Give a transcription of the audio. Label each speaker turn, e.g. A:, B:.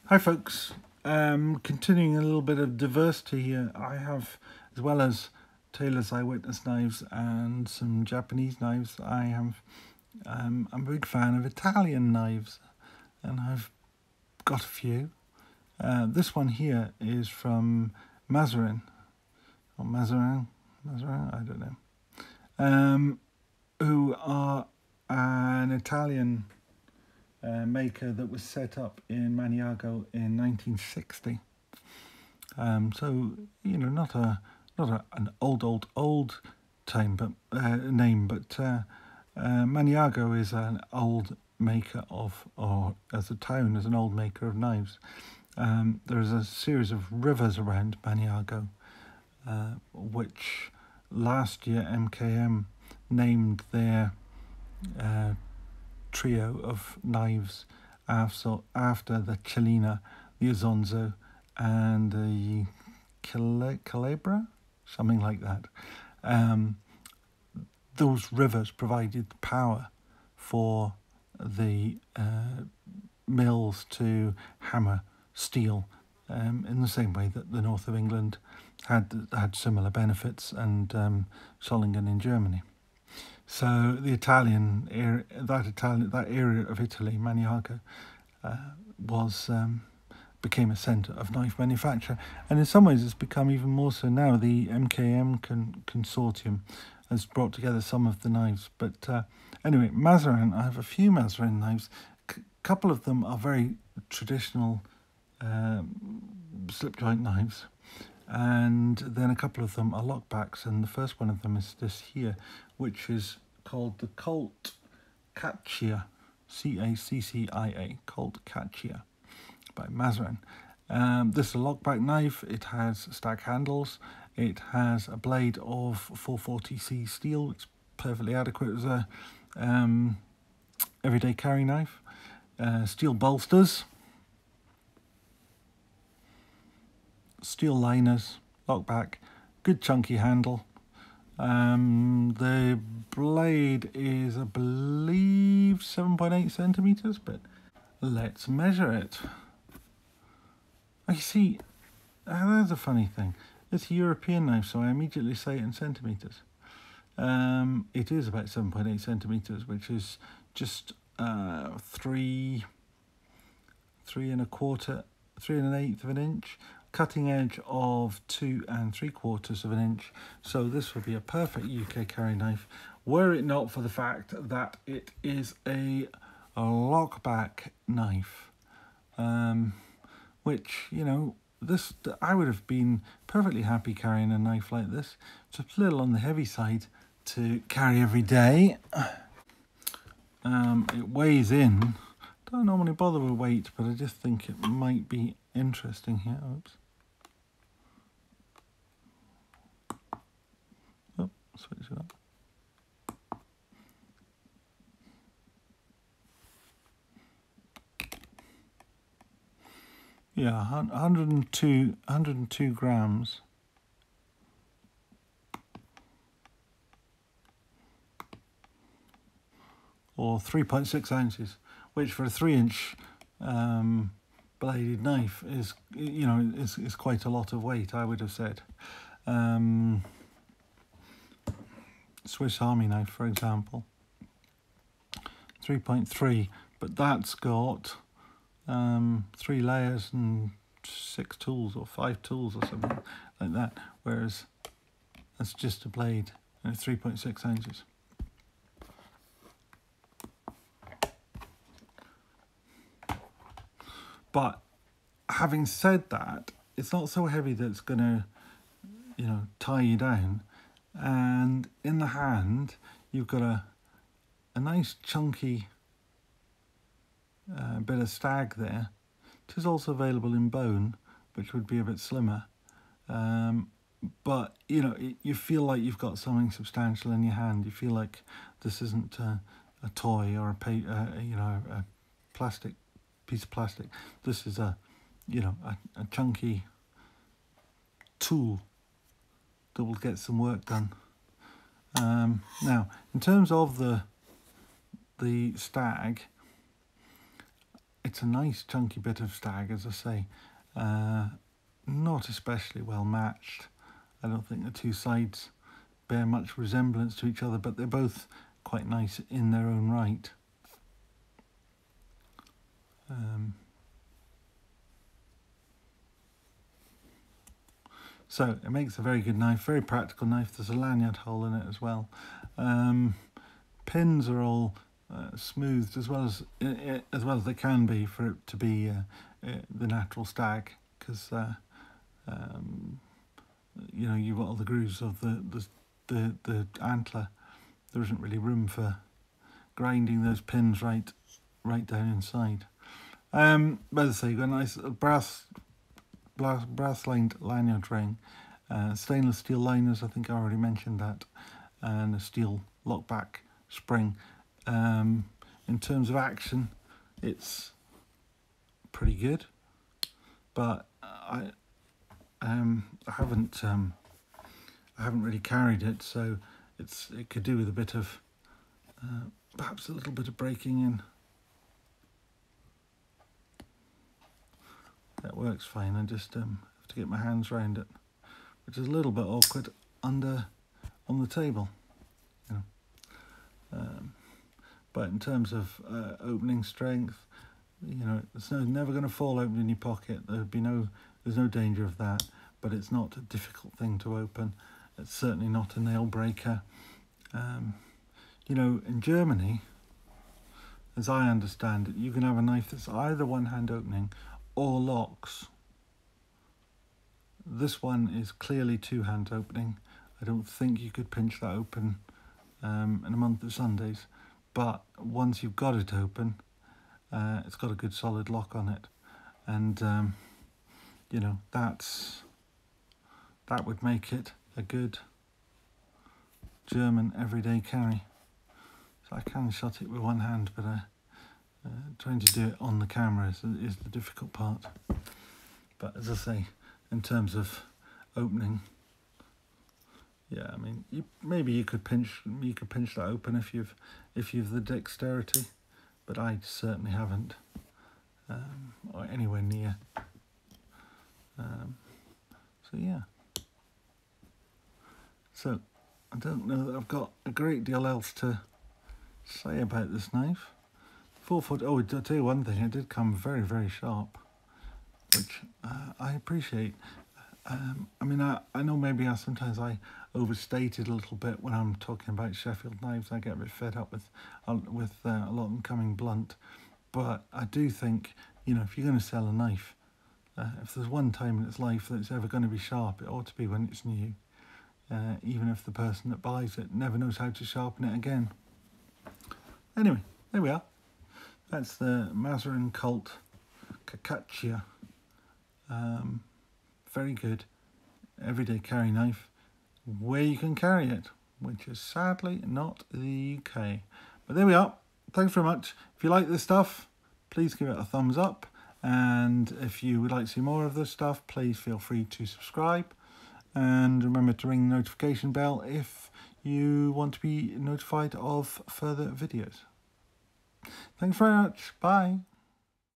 A: Hi folks, continuing a little bit of diversity here. I have, as well as Taylor's Eyewitness knives and some Japanese knives, I'm a big fan of Italian knives, and I've got a few. This one here is from Maserin, or Maserin, I don't know, who are an Italian maker that was set up in Maniago in 1960. So not an old time, but name, but Maniago is an old maker of, or as a town, is an old maker of knives. There is a series of rivers around Maniago, which last year MKM named their trio of knives after the Cellina, the Azonzo, and the Calabria, something like that. Those rivers provided the power for the mills to hammer steel in the same way that the north of England had similar benefits, and Solingen in Germany. So the Italian area, that area of Italy, Maniago, became a centre of knife manufacture, and in some ways it's become even more so now. The MKM consortium has brought together some of the knives. But anyway, Maserin, I have a few Maserin knives. A couple of them are very traditional slip joint knives, and then a couple of them are lockbacks, and the first one of them is this here, which is called the Colt Caccia, C-A-C-C-I-A, Colt Caccia by Maserin. This is a lockback knife. It has stack handles. It has a blade of 440C steel. It's perfectly adequate as a everyday carry knife. Steel bolsters, steel liners, lockback, good chunky handle. The blade is, I believe, 7.8 centimeters, but let's measure it. I see, that's a funny thing. It's a European knife, so I immediately say it in centimeters. It is about 7.8 centimeters, which is just 3 3.25 of an inch. Cutting edge of 2 3/4 of an inch. So this would be a perfect UK carry knife, were it not for the fact that it is a lockback knife, which, I would have been perfectly happy carrying a knife like this. It's a little on the heavy side to carry every day. It weighs in. Don't normally bother with weight, but I just think it might be interesting here. Oops. Oh, switch it up. Yeah, 102 grams. Or 3.6 ounces, which for a 3-inch bladed knife is quite a lot of weight, I would have said. Swiss Army knife, for example, 3.3, but that's got 3 layers and 6 tools or 5 tools or something like that, whereas that's just a blade and it's 3.6 ounces. But having said that, it's not so heavy that it's going to, tie you down. And in the hand, you've got a nice chunky bit of stag there. It is also available in bone, which would be a bit slimmer. But, you feel like you've got something substantial in your hand. You feel like this isn't a toy or a plastic piece of plastic. This is a chunky tool that will get some work done. Now, in terms of the stag, it's a nice chunky bit of stag, as I say. Not especially well matched. I don't think the two sides bear much resemblance to each other, but they're both quite nice in their own right. So it makes a very good knife, very practical knife. There's a lanyard hole in it as well. Pins are all smoothed as well as they can be for it to be the natural stag, because you know, you've got all the grooves of the antler. There isn't really room for grinding those pins right down inside. But as I say, you've got a nice brass lined lanyard ring, stainless steel liners, I think I already mentioned that, and a steel lockback spring. In terms of action, it's pretty good, but I haven't really carried it, so it could do with a bit of perhaps a little bit of breaking in. That works fine. I just have to get my hands around it, which is a little bit awkward on the table, you know. But in terms of opening strength, you know, it's never going to fall open in your pocket. There's no danger of that. But it's not a difficult thing to open. It's certainly not a nail breaker. You know, in Germany, as I understand it, you can have a knife that's either one-hand opening or locks. This one is clearly two-hand opening. I don't think you could pinch that open in a month of Sundays, but once you've got it open, it's got a good solid lock on it, and you know, that would make it a good German everyday carry. So I can shot it with one hand, but trying to do it on the camera is the difficult part. But as I say, in terms of opening, yeah, I mean, maybe you could pinch that open if you've the dexterity, but I certainly haven't, or anywhere near. So yeah. So I don't know that I've got a great deal else to say about this knife. 4 foot. Oh, I'll tell you one thing. It did come very, very sharp, which I appreciate. I mean, I know maybe sometimes I overstate it a little bit when I'm talking about Sheffield knives. I get a bit fed up with a lot of them coming blunt. But I do think, you know, if you're going to sell a knife, if there's one time in its life that it's ever going to be sharp, it ought to be when it's new. Even if the person that buys it never knows how to sharpen it again. Anyway, there we are. That's the Maserin Colt Cacaccia. Very good everyday carry knife where you can carry it, which is sadly not the UK. But there we are. Thanks very much. If you like this stuff, please give it a thumbs up. And if you would like to see more of this stuff, please feel free to subscribe. And remember to ring the notification bell if you want to be notified of further videos. Thanks very much. Bye.